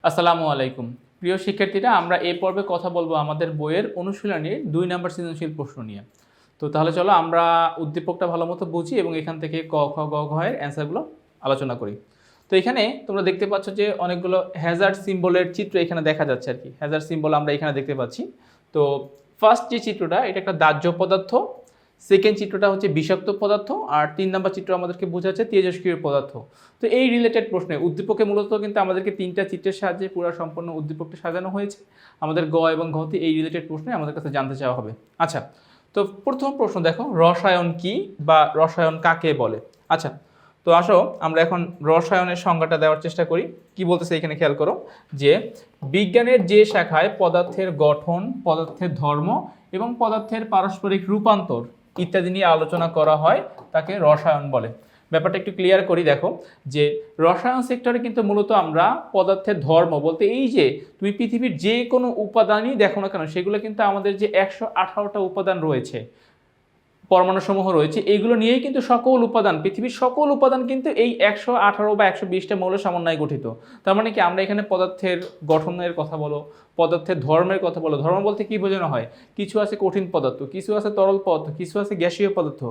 আসসালামু আলাইকুম প্রিয় শিক্ষার্থীরা, আমরা এই পর্বে কথা বলবো আমাদের বইয়ের অনুশীলনীর 2 নম্বর সৃজনশীল প্রশ্ন নিয়ে। তো তাহলে চলো আমরা উদ্দীপকটা ভালোমতো বুঝি এবং এখান থেকে ক খ গ ঘ এর অ্যান্সারগুলো আলোচনা করি। তো এখানে তোমরা দেখতে পাচ্ছ যে অনেকগুলো হ্যাজার্ড সিম্বলের চিত্র এখানে দেখা যাচ্ছে আর কি। হ্যাজার্ড সিম্বল আমরা এখানে দেখতে পাচ্ছি। তো ফার্স্ট যে চিত্রটা, এটা একটা দাহ্য পদার্থ, সেকেন্ড চিত্রটা হচ্ছে বিষাক্ত পদার্থ, আর 3 নম্বর চিত্র আমাদেরকে বোঝাচ্ছে তেজস্ক্রিয় পদার্থ। তো এই রিলেটেড প্রশ্নে উদ্দীপকে মূলত কিন্তু আমাদেরকে 3টা চিত্রের সাহায্যে পুরো সম্পূর্ণ উদ্দীপকটা সাজানো হয়েছে। আমাদের গ এবং ঘতে এই রিলেটেড প্রশ্নে আমাদের কাছে জানতে চাওয়া হবে। আচ্ছা, তো প্রথম প্রশ্ন দেখো, রসায়ন কি বা রসায়ন কাকে বলে। আচ্ছা, তো আসো আমরা এখন রসায়নের সংজ্ঞাটা দেওয়ার চেষ্টা করি। কি বলতেছে এখানে খেয়াল করো যে বিজ্ঞানের যে শাখায় পদার্থের গঠন, পদার্থের ধর্ম এবং পদার্থের পারস্পরিক রূপান্তর ইত্যাদি নিয়ে আলোচনা করা হয় তাকে রসায়ন বলে। ব্যাপারটা একটু ক্লিয়ার করি। দেখো যে রসায়ন সেক্টরে কিন্তু মূলত আমরা পদার্থের ধর্ম বলতে এই যে তুমি পৃথিবীর যে কোনো উপাদানই দেখো না কেন, সেগুলো কিন্তু আমাদের যে 118টা উপাদান রয়েছে, পরমাণুসমূহ রয়েছে, এইগুলো নিয়েই কিন্তু সকল উপাদান, পৃথিবীর সকল উপাদান কিন্তু এই 118 বা 120টা মৌলের সমন্বয়ে গঠিত। তার মানে কি, আমরা এখানে পদার্থের গঠনের কথা বলো, পদার্থের ধর্মের কথা বলো। ধর্ম বলতে কি বোঝানো হয়? কিছু আছে কঠিন পদার্থ, কিছু আছে তরল পদার্থ, কিছু আছে গ্যাসীয় পদার্থ,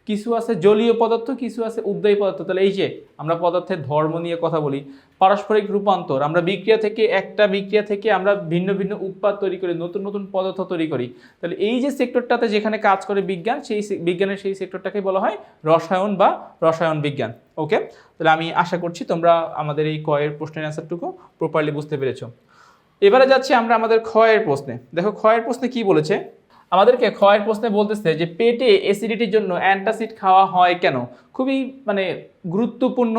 কিছু আছে জলীয় পদার্থ, কিছু আছে উদ্বায়ী পদার্থ। তাহলে এই যে আমরা পদার্থের ধর্ম নিয়ে কথা বলি। পারস্পরিক রূপান্তর, আমরা বিক্রিয়া থেকে, একটা বিক্রিয়া থেকে আমরা ভিন্ন ভিন্ন উৎপাদ তৈরি করি, নতুন নতুন পদার্থ তৈরি করি। তাহলে এই যে সেক্টরটাতে যেখানে কাজ করে বিজ্ঞান, সেই বিজ্ঞানের সেই সেক্টরটাকে বলা হয় রসায়ন বা রসায়ন বিজ্ঞান। ওকে, তাহলে আমি আশা করছি তোমরা আমাদের এই ক এর প্রশ্নের অ্যান্সারটুকু প্রপারলি বুঝতে পেরেছো। এবারে যাচ্ছি আমরা আমাদের খ এর প্রশ্নে। দেখো খ এর প্রশ্নে কি বলেছে আমাদেরকে। খ এর প্রশ্নে বলতেছে যে পেটে অ্যাসিডিটির জন্য অ্যান্টাসিড খাওয়া হয় কেন। খুবই গুরুত্বপূর্ণ,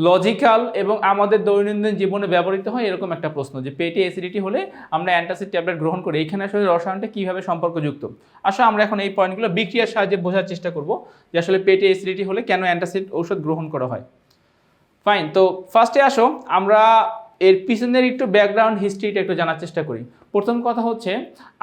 লজিক্যাল এবং আমাদের দৈনন্দিন জীবনে ব্যবহৃত হয় এরকম একটা প্রশ্ন, যে পেটে অ্যাসিডিটি হলে আমরা অ্যান্টাসিড ট্যাবলেট গ্রহণ করি। এইখানে আসলে রসায়নটা কীভাবে সম্পর্কযুক্ত, আসলে আমরা এখন এই পয়েন্টগুলো বিক্রিয়ার সাহায্যে বোঝার চেষ্টা করব যে আসলে পেটে অ্যাসিডিটি হলে কেন অ্যান্টাসিড ঔষধ গ্রহণ করা হয়। ফাইন, তো ফার্স্টে আসো আমরা এর পিছনের একটু ব্যাকগ্রাউন্ড হিস্ট্রিটা একটু জানার চেষ্টা করি। প্রথম কথা হচ্ছে,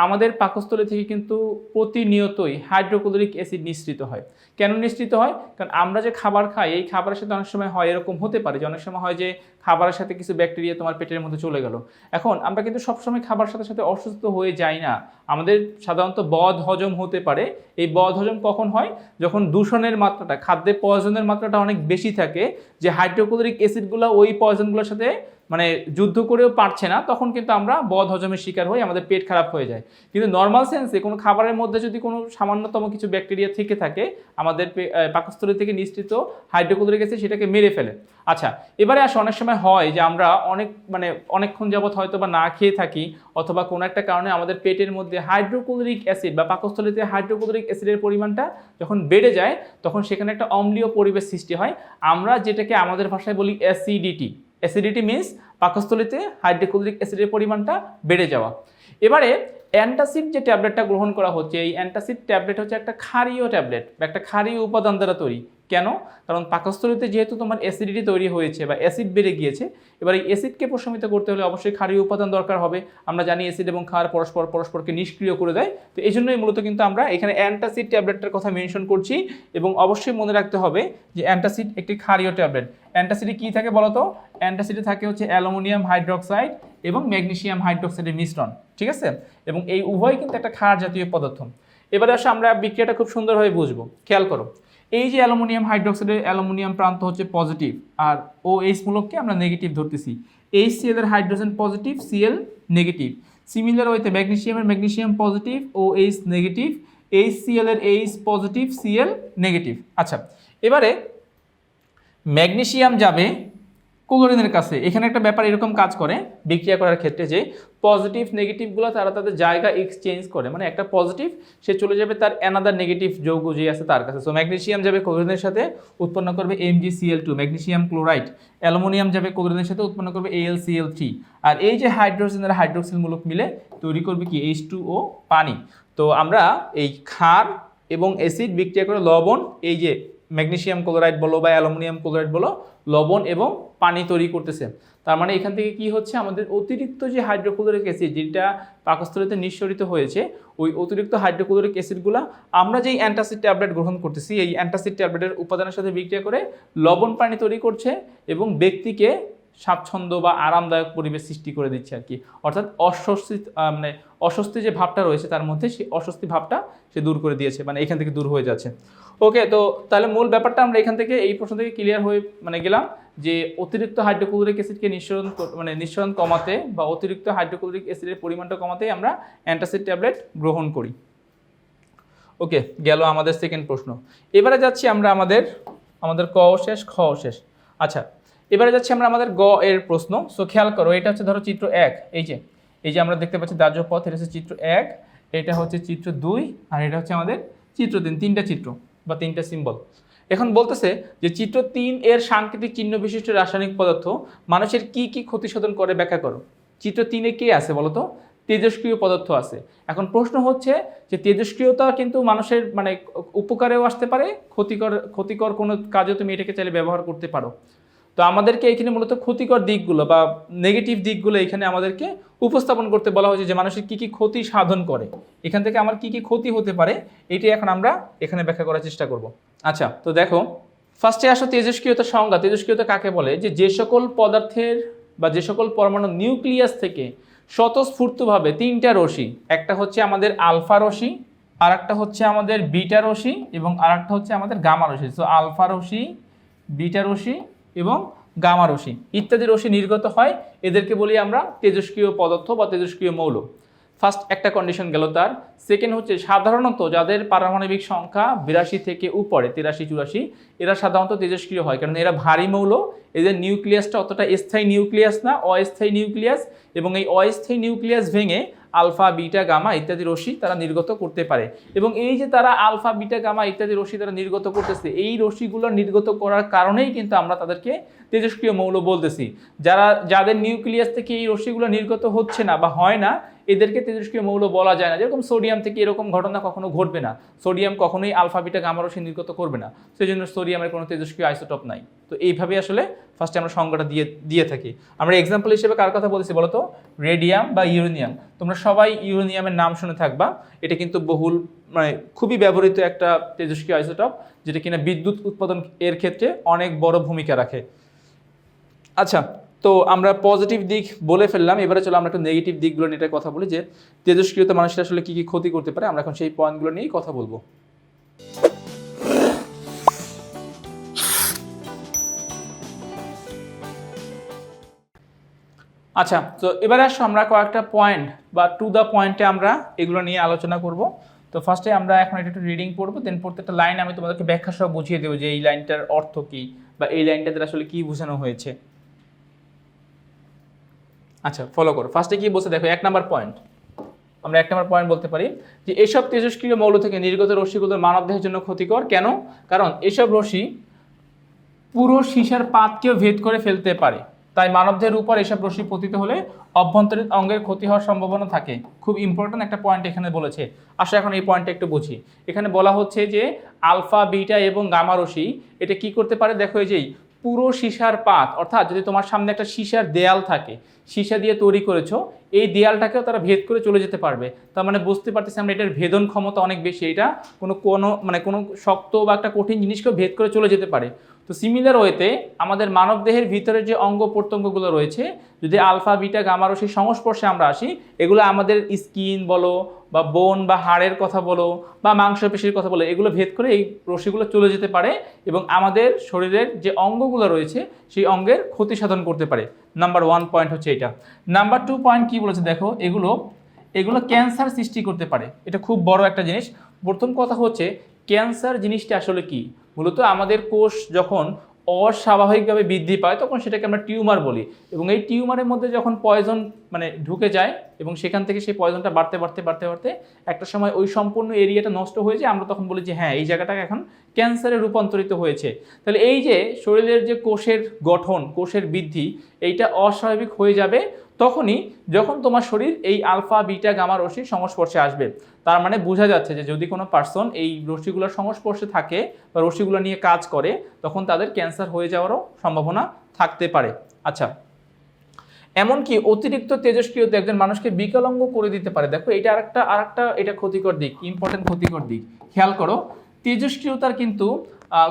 আমাদের পাকস্থলী থেকে কিন্তু প্রতিনিয়তই হাইড্রোক্লোরিক অ্যাসিড নিঃসৃত হয়। কেন নিঃসৃত হয়? কারণ আমরা যে খাবার খাই, এই খাবারের সাথে অনেক সময় হয়, এরকম হতে পারে যে অনেক সময় হয় যে খাবারের সাথে কিছু ব্যাকটেরিয়া তোমার পেটের মধ্যে চলে গেল। এখন আমরা কিন্তু সবসময় খাবার সাথে সাথে অসুস্থ হয়ে যাই না। আমাদের সাধারণত বদ হজম হতে পারে। এই বদ হজম কখন হয়? যখন দূষণের মাত্রাটা, খাদ্যে পয়জনের মাত্রাটা অনেক বেশি থাকে, যে হাইড্রোক্লোরিক অ্যাসিডগুলো ওই পয়জনগুলোর সাথে যুদ্ধ করেও পারছে না, তখন কিন্তু আমরা বদ হজমের শিকার হই, আমাদের পেট খারাপ হয়ে যায়। কিন্তু নর্মাল সেন্সে কোনো খাবারের মধ্যে যদি কোনো সামান্যতম কিছু ব্যাকটেরিয়া থেকে থাকে, আমাদের পাকস্থলী থেকে নিঃসৃত হাইড্রোক্লোরিক অ্যাসিড সেটাকে মেরে ফেলে। আচ্ছা, এবারে আসে অনেক সময় হয় যে আমরা অনেকক্ষণ যাবৎ হয়তো বা না খেয়ে থাকি, অথবা কোনো একটা কারণে আমাদের পেটের মধ্যে হাইড্রোক্লোরিক অ্যাসিড বা পাকস্থলীতে হাইড্রোক্লোরিক অ্যাসিডের পরিমাণটা যখন বেড়ে যায়, তখন সেখানে একটা অম্লীয় পরিবেশ সৃষ্টি হয়। আমরা যেটাকে আমাদের ভাষায় বলি অ্যাসিডিটি। অ্যাসিডিটি মিনস পাকস্থলীতে হাইড্রোক্লোরিক অ্যাসিডের পরিমাণটা বেড়ে যাওয়া। এবারে অ্যান্টাসিড যে ট্যাবলেটটা গ্রহণ করা হচ্ছে, এই অ্যান্টাসিড ট্যাবলেট হচ্ছে একটা ক্ষারীয় ট্যাবলেট বা একটা ক্ষারীয় উপাদান দ্বারা তৈরি। কেন? কারণ পাকস্থলীতে যেহেতু তোমার অ্যাসিডিটি তৈরি হয়েছে বা অ্যাসিড বেড়ে গিয়েছে, এবার এই অ্যাসিডকে প্রশমিত করতে হলে অবশ্যই ক্ষারীয় উপাদান দরকার হবে। আমরা জানি অ্যাসিড এবং ক্ষার পরস্পরকে নিষ্ক্রিয় করে দেয়। তো এই জন্যই মূলত কিন্তু আমরা এখানে অ্যান্টাসিড ট্যাবলেটটার কথা মেনশন করছি। এবং অবশ্যই মনে রাখতে হবে যে অ্যান্টাসিড একটি ক্ষারীয় ট্যাবলেট। অ্যান্টাসিডে কী থাকে বলতো? অ্যান্টাসিডে থাকে হচ্ছে অ্যালুমিনিয়াম হাইড্রোক্সাইড এবং ম্যাগনেসিয়াম হাইড্রোক্সাইডের মিশ্রণ, ঠিক আছে? এবং এই উভয় কিন্তু একটা ক্ষার জাতীয় পদার্থ। এবারে আসলে আমরা বিক্রিয়াটা খুব সুন্দরভাবে বুঝবো। খেয়াল করো, এই যে অ্যালুমিনিয়াম হাইড্রোক্সাইডের অ্যালুমিনিয়াম প্রান্ত হচ্ছে পজিটিভ, আর OH মূলককে আমরা নেগেটিভ ধরতেছি। HCl এর hydrogen positive, Cl negative. Similar ওয়েতে ম্যাগনেসিয়ামের magnesium positive, OH negative, HCl এর H পজিটিভ, Cl নেগেটিভ। আচ্ছা, এবারে ম্যাগনেসিয়াম যাবে ক্লোরিনের কাছে। এখানে একটা ব্যাপার এরকম কাজ করে বিক্রিয়া করার ক্ষেত্রে, যে পজিটিভ নেগেটিভগুলো তারা তাদের জায়গা এক্সচেঞ্জ করে। একটা পজিটিভ সে চলে যাবে তার অ্যানাদার নেগেটিভ যৌগ যে আছে তার কাছে। সো ম্যাগনেসিয়াম যাবে ক্লোরিনের সাথে, উৎপন্ন করবে MgCl2 ম্যাগনেসিয়াম ক্লোরাইড। অ্যালুমিনিয়াম যাবে ক্লোরিনের সাথে, উৎপন্ন করবে AlCl3। আর এই যে হাইড্রোজেন আর হাইড্রোক্সিল মূলক মিলে তৈরি করবে কি? H2O পানি। তো আমরা এই ক্ষার এবং অ্যাসিড বিক্রিয়া করে লবণ, এই যে ম্যাগনেসিয়াম ক্লোরাইড বলো বা অ্যালুমিনিয়াম ক্লোরাইড বলো, লবণ এবং পানি তৈরি করতেছে। তার মানে এখান থেকে কি হচ্ছে, আমাদের অতিরিক্ত যে হাইড্রোক্লোরিক অ্যাসিড যেটা পাকস্থলীতে নিঃসরিত হয়েছে, ওই অতিরিক্ত হাইড্রোক্লোরিক অ্যাসিডগুলো আমরা যেই অ্যান্টাসিড ট্যাবলেট গ্রহণ করতেছি, এই অ্যান্টাসিড ট্যাবলেটের উপাদানের সাথে বিক্রিয়া করে লবণ পানি তৈরি করছে এবং ব্যক্তিকে স্বাচ্ছন্দ্য বা আরামদায়ক পরিবেশ সৃষ্টি করে দিচ্ছে আর কি, অর্থাৎ মানে অস্বস্তি যে ভাবটা রয়েছে তার মধ্যে সেই অস্বস্তি ভাবটা সে দূর করে দিয়েছে, মানে এখান থেকে দূর হয়ে যাচ্ছে। ওকে, তো তাহলে মূল ব্যাপারটা আমরা এখান থেকে এই প্রশ্ন থেকে ক্লিয়ার হয়ে মানে গেলাম যে অতিরিক্ত হাইড্রোক্লোরিক অ্যাসিডকে নিঃসরণ কমাতে বা অতিরিক্ত হাইড্রোক্লোরিক অ্যাসিডের পরিমাণটা কমাতেই আমরা অ্যান্টাসিড ট্যাবলেট গ্রহণ করি। ওকে, গেল আমাদের সেকেন্ড প্রশ্ন। এবারে যাচ্ছি আমরা আমাদের ক শেষ, খ শেষ। আচ্ছা, এবারে যাচ্ছি আমরা আমাদের গ এর প্রশ্ন। সো খেয়াল করো, এটা হচ্ছে ধরো চিত্র 1, এই যে আমরা দেখতে পাচ্ছি দাহ্য পথ, এটা হচ্ছে চিত্র 1, এটা হচ্ছে চিত্র 2, আর এটা হচ্ছে আমাদের চিত্র 3, তিনটা চিত্র বা তিনটা সিম্বল। এখন বলতেছে যে চিত্র 3 এর সাংকেতিক চিহ্ন বিশিষ্ট রাসায়নিক পদার্থ মানুষের কি কি ক্ষতি সাধন করে ব্যাখ্যা করো। চিত্র 3-এ কে আছে বলতো? তেজস্ক্রিয় পদার্থ আছে। এখন প্রশ্ন হচ্ছে যে তেজস্ক্রিয়তা কিন্তু মানুষের মানে উপকারেও আসতে পারে, ক্ষতিকর কোনো কাজে তুমি এটাকে চাইলে ব্যবহার করতে পারো। তো আমাদেরকে এখানে মূলত ক্ষতিকর দিকগুলো বা নেগেটিভ দিকগুলো এখানে আমাদেরকে উপস্থাপন করতে বলা হয়েছে, যে মানুষের কি কি ক্ষতি সাধন করে, এখান থেকে আমার কি কি ক্ষতি হতে পারে এটাই এখন আমরা এখানে ব্যাখ্যা করার চেষ্টা করব। আচ্ছা, তো দেখো ফার্স্টে আসো তেজস্ক্রিয়তার সংজ্ঞা। তেজস্ক্রিয়তা কাকে বলে? যে সকল পদার্থের বা যে সকল পরমাণু নিউক্লিয়াস থেকে স্বতঃস্ফূর্তভাবে তিনটা রশ্মি, একটা হচ্ছে আমাদের আলফা রশ্মি, আর একটা হচ্ছে আমাদের বিটা রশ্মি এবং আর একটা হচ্ছে আমাদের গামা রশ্মি। সো আলফা রশ্মি, বিটা রশ্মি এবং গামা রশ্মি ইত্যাদি রশ্মি নির্গত হয়, এদেরকে বলি আমরা তেজস্ক্রিয় পদার্থ বা তেজস্ক্রিয় মৌল। ফার্স্ট একটা কন্ডিশন গেল তার। সেকেন্ড হচ্ছে সাধারণত যাদের পারমাণবিক সংখ্যা 82 থেকে উপরে 83-84, এরা সাধারণত তেজস্ক্রিয় হয়, কারণ এরা ভারী মৌল, এদের নিউক্লিয়াসটা অতটা স্থায়ী নিউক্লিয়াস না, অস্থায়ী নিউক্লিয়াস, এবং এই অস্থায়ী নিউক্লিয়াস ভেঙে আলফা বিটা গামা ইত্যাদি রশ্মি তারা নির্গত করতে পারে। এবং এই যে তারা আলফা বিটা গামা ইত্যাদি রশ্মি তারা নির্গত করতেছে, এই রশ্মিগুলো নির্গত করার কারণেই কিন্তু আমরা তাদেরকে তেজস্ক্রিয় মৌল বলতেছি। যাদের নিউক্লিয়াস থেকে এই রশ্মিগুলো নির্গত হচ্ছে না বা হয় না, এদেরকে তেজস্ক্রিয় মৌল বলা যায় না। যেরকম সোডিয়াম থেকে এরকম ঘটনা কখনো ঘটবে না, সোডিয়াম কখনোই আলফা বিটা গামা রশ্মি নির্গত করবে না, সেই জন্য সোডিয়ামের কোনো তেজস্ক্রিয় আইসোটপ নাই। তো এইভাবে আসলে ফার্স্টে আমরা সংজ্ঞাটা দিয়ে থাকি। আমরা এক্সাম্পল হিসেবে কার কথা বলেছি বলতো? রেডিয়াম বা ইউরেনিয়াম। তোমরা সবাই ইউরেনিয়ামের নাম শুনে থাকবা, এটা কিন্তু বহুল মানে খুবই ব্যবহৃত একটা তেজস্ক্রিয় আইসোটপ, যেটা কিনা বিদ্যুৎ উৎপাদন এর ক্ষেত্রে অনেক বড় ভূমিকা রাখে। আচ্ছা, তো আমরা পজিটিভ দিক বলে ফেললাম, এবারে চলো আমরা একটু নেগেটিভ দিকগুলো নিয়ে কথা বলি, যে তেজস্ক্রিয়তা মানুষের আসলে কি কি ক্ষতি করতে পারে। আমরা এখন সেই পয়েন্টগুলো নিয়েই কথা বলবো। আচ্ছা, তো এবারে আসো আমরা কয়েকটা পয়েন্ট বা টু দ্য পয়েন্টে আমরা এগুলো নিয়ে আলোচনা করব। তো ফার্স্টে আমরা এখন এটা একটু রিডিং পড়বো, দেন প্রত্যেকটা লাইন আমি তোমাদেরকে ব্যাখ্যা সহ বুঝিয়ে দেবো যে এই লাইনটার অর্থ কী বা এই লাইনটাতে আসলে কী বোঝানো হয়েছে। আচ্ছা, ফলো করো। ফার্স্টে কি বলছে দেখো, 1 নাম্বার পয়েন্ট। আমরা 1 নাম্বার পয়েন্ট বলতে পারি যে এসব তেজস্ক্রিয় মৌল থেকে নির্গত রশ্মিগুলো মানবদেহের জন্য ক্ষতিকর। কেন? কারণ এসব রশ্মি পুরো সীসার পাতকেও ভেদ করে ফেলতে পারে, তাই মানবদেহের উপর এসব রশ্মি পতিত হলে অভ্যন্তরীণ অঙ্গের ক্ষতি হওয়ার সম্ভাবনা থাকে। খুব ইম্পর্টেন্ট একটা পয়েন্ট এখানে বলেছে। আসলে এখন এই পয়েন্টটা একটু বুঝি। এখানে বলা হচ্ছে যে আলফা বিটা এবং গামা রশ্মি এটা কি করতে পারে, দেখো এই যে পুরো সীসার পাত, অর্থাৎ যদি তোমার সামনে একটা সীসার দেয়াল থাকে, সীসা দিয়ে তৈরি করেছো, এই দেয়ালটাকেও তারা ভেদ করে চলে যেতে পারবে। তার মানে বুঝতে পারতেছি আমরা এটার ভেদন ক্ষমতা অনেক বেশি, এটা কোনো শক্ত বা একটা কঠিন জিনিসকেও ভেদ করে চলে যেতে পারে। তো সিমিলার ওয়েতে আমাদের মানবদেহের ভিতরে যে অঙ্গ প্রত্যঙ্গগুলো রয়েছে, যদি আলফা বিটা গামা রশ্মির সংস্পর্শে আমরা আসি, এগুলো আমাদের স্কিন বলো বা বোন বা হাড়ের কথা বলো বা মাংসপেশির কথা বলো, এগুলো ভেদ করে এই রশ্মিগুলো চলে যেতে পারে এবং আমাদের শরীরের যে অঙ্গগুলো রয়েছে সেই অঙ্গের ক্ষতি সাধন করতে পারে। নাম্বার 1 পয়েন্ট হচ্ছে এটা। নাম্বার 2 পয়েন্ট কি বলেছে দেখো, এগুলো ক্যান্সার সৃষ্টি করতে পারে। এটা খুব বড় একটা জিনিস। প্রথম কথা হচ্ছে ক্যান্সার জিনিসটা আসলে কি? মূলত আমাদের কোষ যখন অস্বাভাবিকভাবে বৃদ্ধি পায় তখন সেটাকে আমরা টিউমার বলি, এবং এই টিউমারের মধ্যে যখন পয়জন মানে ঢুকে যায় এবং সেখান থেকে সেই পয়জনটা বাড়তে বাড়তে বাড়তে বাড়তে একটা সময় ওই সম্পূর্ণ এরিয়াটা নষ্ট হয়ে যায়, আমরা তখন বলি যে হ্যাঁ এই জায়গাটা এখন ক্যান্সারে রূপান্তরিত হয়েছে। তাহলে এই যে শরীরের যে কোষের গঠন, কোষের বৃদ্ধি, এইটা অস্বাভাবিক হয়ে যাবে তখনই যখন তোমার শরীর এই আলফা বিটা গামা রশ্মির সংস্পর্শে আসবে। তার মানে বোঝা যাচ্ছে যে যদি কোনো পার্সন এই রশ্মিগুলোর সংস্পর্শে থাকে বা রশ্মিগুলো নিয়ে কাজ করে, তখন তাদের ক্যান্সার হয়ে যাওয়ারও সম্ভাবনা থাকতে পারে। আচ্ছা, এমনকি অতিরিক্ত তেজস্ক্রিয়তা একজন মানুষকে বিকলাঙ্গ করে দিতে পারে। দেখো এটা আরেকটা এটা ক্ষতিকর দিক, ইম্পর্টেন্ট ক্ষতিকর দিক। খেয়াল করো, তেজস্ক্রিয়তার কিন্তু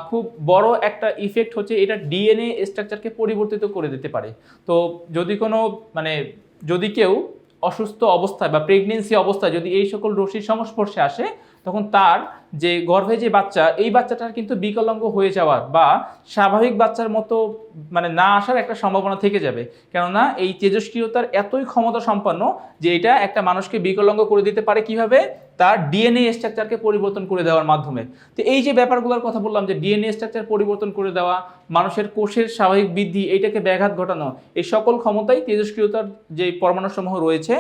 খুব বড় একটা ইফেক্ট হচ্ছে এটা ডিএনএ স্ট্রাকচারকে পরিবর্তিত করে দিতে পারে। তো যদি কোনো যদি কেউ অসুস্থ অবস্থায় বা প্রেগনেন্সি অবস্থায় যদি এই সকল রশ্মির সংস্পর্শে আসে, তখন তার যে গর্ভে যে বাচ্চা, এই বাচ্চাটার কিন্তু বিকলাঙ্গ হয়ে যাওয়ার বা স্বাভাবিক বাচ্চার মতো না আসার একটা সম্ভাবনা থেকে যাবে। কেননা এই তেজস্ক্রিয়তার এতই ক্ষমতা সম্পন্ন যে এটা একটা মানুষকে বিকলাঙ্গ করে দিতে পারে। কিভাবে? তার ডিএনএ স্ট্রাকচারকে পরিবর্তন করে দেওয়ার মাধ্যমে। তো এই যে ব্যাপারগুলোর কথা বললাম, যে ডিএনএ স্ট্রাকচার পরিবর্তন করে দেওয়া, মানুষের কোষের স্বাভাবিক বৃদ্ধি, এইটাকে ব্যাঘাত ঘটানো, এই সকল ক্ষমতাই তেজস্ক্রিয়তার যে পরমাণুসমূহ রয়েছে,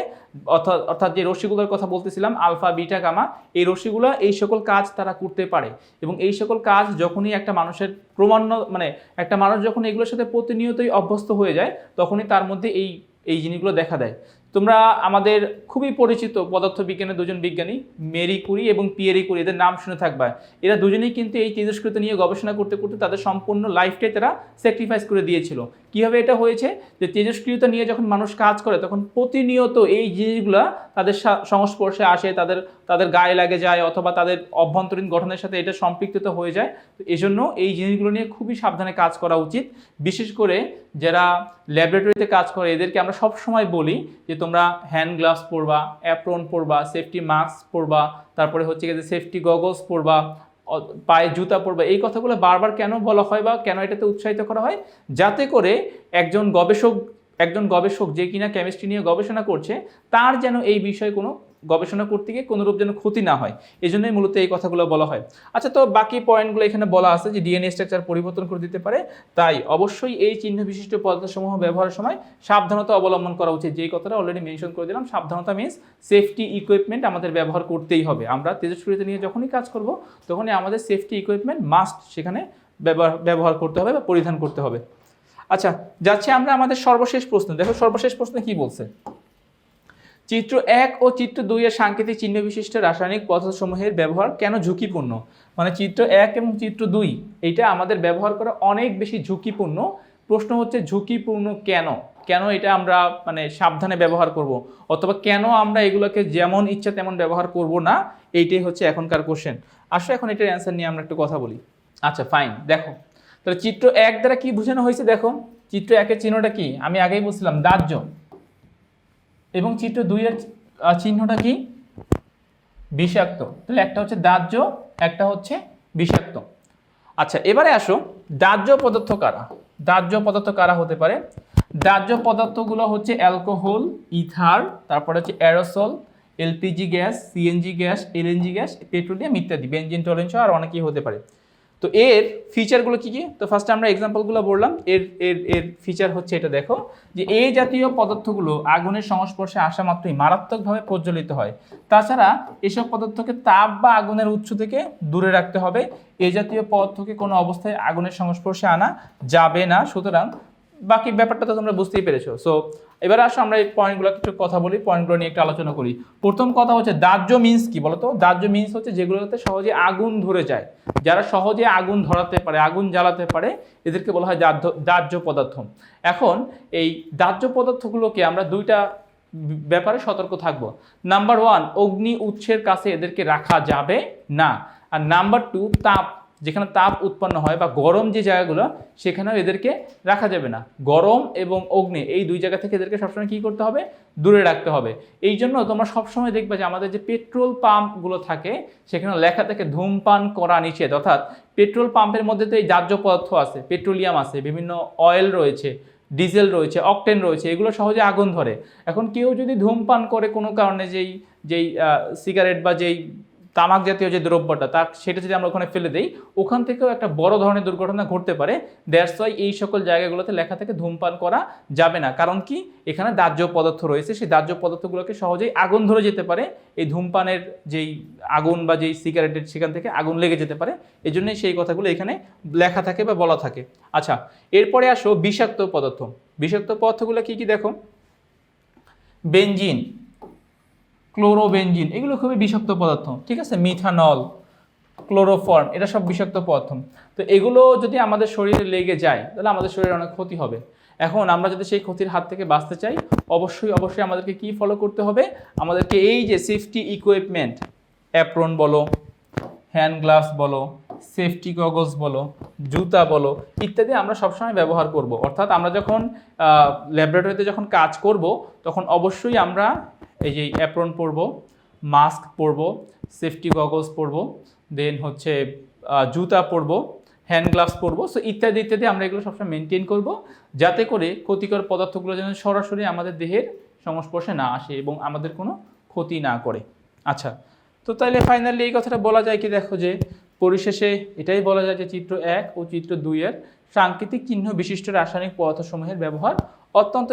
অর্থাৎ যে রশ্মিগুলোর কথা বলতেছিলাম আলফা বিটা গামা, এই রশ্মিগুলো এই সকল কাজ তারা করতে পারে। এবং এই সকল কাজ যখনই একটা মানুষের একটা মানুষ যখন এগুলোর সাথে প্রতিনিয়তই অভ্যস্ত হয়ে যায়, তখনই তার মধ্যে এই জিনিসগুলো দেখা দেয়। তোমরা আমাদের খুবই পরিচিত পদার্থবিজ্ঞানের দুজন বিজ্ঞানী মেরি কুরি এবং পিয়েরি কুরি, এদের নাম শুনে থাকবা। এরা দুজনেই কিন্তু এই তেজস্ক্রিয়তা নিয়ে গবেষণা করতে করতে তাদের সম্পূর্ণ লাইফটাই তারা স্যাক্রিফাইস করে দিয়েছিল। কীভাবে এটা হয়েছে? যে তেজস্ক্রিয়তা নিয়ে যখন মানুষ কাজ করে, তখন প্রতিনিয়ত এই জিনিসগুলো তাদের সংস্পর্শে আসে, তাদের গায়ে লাগে যায়, অথবা তাদের অভ্যন্তরীণ গঠনের সাথে এটা সম্পৃক্ত হয়ে যায়। তো এই জন্য এই জিনিসগুলো নিয়ে খুবই সাবধানে কাজ করা উচিত। বিশেষ করে যারা ল্যাবরেটরিতে কাজ করে, এদেরকে আমরা সবসময় বলি যে তোমরা হ্যান্ড গ্লাভস পরবা, অ্যাপ্রন পরবা, সেফটি মাস্ক পরবা, তারপরে হচ্ছে যে সেফটি গগলস পরবা, পায়ে জুতা পরবা। এই কথাগুলো বারবার কেন বলা হয় বা কেন এটাতে উৎসাহিত করা হয়? যাতে করে একজন গবেষক যে কিনা কেমিস্ট্রি নিয়ে গবেষণা করছে, তার যেন এই বিষয়ে কোনো গবেষণা করতে গিয়ে কোনোরূপ যেন ক্ষতি না হয়, এই জন্যই মূলত এই কথাগুলো বলা হয়। আচ্ছা, তো বাকি পয়েন্টগুলো এখানে বলা আছে যে ডিএনএ স্ট্রাকচার পরিবর্তন করে দিতে পারে, তাই অবশ্যই এই চিহ্ন বিশিষ্ট পদার্থসমূহ ব্যবহারের সময় সাবধানতা অবলম্বন করা উচিত। যেই কথাটা অলরেডি মেনশন করে দিলাম, সাবধানতা মিনস সেফটি ইকুইপমেন্ট আমাদের ব্যবহার করতেই হবে। আমরা তেজস্ক্রিয়তা নিয়ে যখনই কাজ করব, তখনই আমাদের সেফটি ইকুইপমেন্ট মাস্ট সেখানে ব্যবহার করতে হবে বা পরিধান করতে হবে। আচ্ছা, যাচ্ছে আমরা আমাদের সর্বশেষ প্রশ্ন। দেখো সর্বশেষ প্রশ্নে কি বলছে। চিত্র 1 ও চিত্র 2 এর সাংকেতিক চিহ্ন বিশিষ্ট রাসায়নিক পদার্থসমূহের ব্যবহার কেন ঝুঁকিপূর্ণ? মানে চিত্র 1 এবং চিত্র 2 এটা আমাদের ব্যবহার করা অনেক বেশি ঝুঁকিপূর্ণ। প্রশ্ন হচ্ছে ঝুঁকিপূর্ণ কেন? কেন এটা আমরা সাবধানে ব্যবহার করব, অথবা কেন আমরা এগুলোকে যেমন ইচ্ছা তেমন ব্যবহার করব না? এইটাই হচ্ছে এখনকার কোশ্চেন। আসো এখন এটার অ্যান্সার নিয়ে আমরা একটু কথা বলি। আচ্ছা ফাইন, দেখো তাহলে চিত্র 1 দ্বারা কি বোঝানো হয়েছে? দেখো চিত্র 1 এর চিহ্নটা কি? আমি আগেই বলছিলাম দাহ্য। এবং চিত্র 2 এর চিহ্নটা কি? বিষাক্ত। তাহলে একটা হচ্ছে দাহ্য, একটা হচ্ছে বিষাক্ত। আচ্ছা, এবারে আসো দাহ্য পদার্থ কারা? দাহ্য পদার্থ কারা হতে পারে? দাহ্য পদার্থগুলো হচ্ছে অ্যালকোহল, ইথার, তারপরে হচ্ছে aerosol, LPG gas, CNG gas, LNG gas, petroleum ইত্যাদি, বেনজিন, টলুয়েন্ট আর অনেকেই হতে পারে। তো এর ফিচারগুলো কি কি? তো ফার্স্টে আমরা এক্সাম্পলগুলো বললাম। এর ফিচার হচ্ছে এটা, দেখো যে এই জাতীয় পদার্থগুলো আগুনের সংস্পর্শে আসা মাত্রই মারাত্মকভাবে প্রজ্বলিত হয়। তাছাড়া এসব পদার্থকে তাপ বা আগুনের উৎস থেকে দূরে রাখতে হবে। এই জাতীয় পদার্থকে কোনো অবস্থায় আগুনের সংস্পর্শে আনা যাবে না। সুতরাং বাকি ব্যাপারটা তো তোমরা বুঝতেই পেরেছো। সো এবার আসো আমরা এই পয়েন্টগুলো একটু কথা বলি, পয়েন্টগুলো নিয়ে একটু আলোচনা করি। প্রথম কথা হচ্ছে দাহ্য মিন্স কি বলতো? দাহ্য মিন্স হচ্ছে যেগুলোতে সহজে আগুন ধরে যায়, যারা সহজে আগুন ধরাতে পারে, আগুন জ্বালাতে পারে, এদেরকে বলা হয় দাহ্য পদার্থ। এখন এই দাহ্য পদার্থগুলোকে আমরা দুইটা ব্যাপারে সতর্ক থাকবো। নাম্বার 1, অগ্নি উৎসের কাছে এদেরকে রাখা যাবে না। আর নাম্বার 2, তাপ, যেখানে তাপ উৎপন্ন হয় বা গরম যে জায়গাগুলো, সেখানেও এদেরকে রাখা যাবে না। গরম এবং অগ্নি এই দুই জায়গা থেকে এদেরকে সবসময় কী করতে হবে? দূরে রাখতে হবে। এই জন্য তোমরা সবসময় দেখবে যে আমাদের যে পেট্রোল পাম্পগুলো থাকে, সেখানে লেখা থাকে ধূমপান করা নিষেধ। অর্থাৎ পেট্রোল পাম্পের মধ্যে তো এই দাহ্য পদার্থ আছে, পেট্রোলিয়াম আছে, বিভিন্ন অয়েল রয়েছে, ডিজেল রয়েছে, অকটেন রয়েছে, এগুলো সহজে আগুন ধরে। এখন কেউ যদি ধূমপান করে কোনো কারণে, যেই সিগারেট বা যেই তামাক জাতীয় যে দ্রব্যটা, সেটা যদি আমরা ওখানে ফেলে দেই, ওখান থেকেও একটা বড় ধরনের দুর্ঘটনা ঘটতে পারে। দ্যাটস ওয়াই এই সকল জায়গাগুলোতে লেখা থেকে ধূমপান করা যাবে না। কারণ কি? এখানে দাহ্য পদার্থ রয়েছে, সেই দাহ্য পদার্থগুলোকে সহজেই আগুন ধরে যেতে পারে। এই ধূমপানের যেই আগুন বা যেই সিগারেটের, সেখান থেকে আগুন লেগে যেতে পারে। এই জন্যই সেই কথাগুলো এখানে লেখা থাকে বা বলা থাকে। আচ্ছা, এরপরে আসো বিষাক্ত পদার্থ। বিষাক্ত পদার্থগুলো কি কি? দেখো বেনজিন, ক্লোরোবেনজিন, এগুলো খুবই বিষাক্ত পদার্থ, ঠিক আছে। মিথানল, ক্লোরোফর্ম, এটা সব বিষাক্ত পদার্থ। তো এগুলো যদি আমাদের শরীরে লেগে যায়, তাহলে আমাদের শরীরে অনেক ক্ষতি হবে। এখন আমরা যদি সেই ক্ষতির হাত থেকে বাঁচতে চাই, অবশ্যই আমাদেরকে কি ফলো করতে হবে? আমাদেরকে এই যে সেফটি ইকুইপমেন্ট, অ্যাপ্রন বলো, হ্যান্ড গ্লাভস বলো, সেফটি গগলস বলো, জুতা বলো ইত্যাদি আমরা সবসময় ব্যবহার করব। অর্থাৎ আমরা যখন ল্যাবরেটরিতে যখন কাজ করব তখন অবশ্যই আমরা এই যে অ্যাপ্রন পরব, মাস্ক পরব, সেফটি গগলস পরব, দেন হচ্ছে জুতা পরব, হ্যান্ড গ্লাভস পরবো। সো ইত্যাদি ইত্যাদি আমরা এগুলো সবসময় মেনটেন করব, যাতে করে ক্ষতিকর পদার্থগুলো যেন সরাসরি আমাদের দেহের সংস্পর্শে না আসে এবং আমাদের কোনো ক্ষতি না করে। আচ্ছা, তো তাইলে ফাইনালি এই কথাটা বলা যায় কি, দেখো যে পরিশেষে এটাই বলা যায় যে চিত্র 1 ও চিত্র 2 এর সাংকেতিক চিহ্ন বিশিষ্ট রাসায়নিক পদার্থসমূহের ব্যবহার অত্যন্ত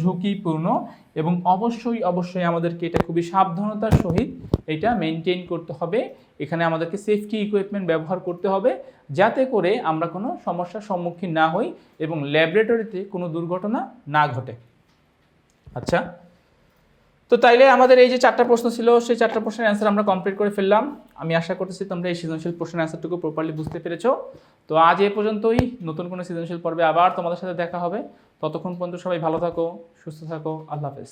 ঝুঁকিপূর্ণ এবং অবশ্যই আমাদেরকে এটা খুবই সাবধানতার সহিত এটা মেনটেন করতে হবে। এখানে আমাদেরকে সেফটি ইকুইপমেন্ট ব্যবহার করতে হবে, যাতে করে আমরা কোনো সমস্যার সম্মুখীন না হই এবং ল্যাবরেটরিতে কোনো দুর্ঘটনা না ঘটে। আচ্ছা, তো তাইলে আমাদের এই যে 4টা প্রশ্ন ছিল, সেই 4টা প্রশ্নের অ্যান্সার আমরা কমপ্লিট করে ফেললাম। আমি আশা করতেছি তোমরা এই সৃজনশীল প্রশ্নের অ্যান্সারটুকু প্রপারলি বুঝতে পেরেছো। তো আজ এই পর্যন্তই, নতুন কোনো সৃজনশীল পর্বে আবার তোমাদের সাথে দেখা হবে। ততক্ষণ পর্যন্ত সবাই ভালো থাকো, সুস্থ থাকো, আল্লাহ হাফেজ।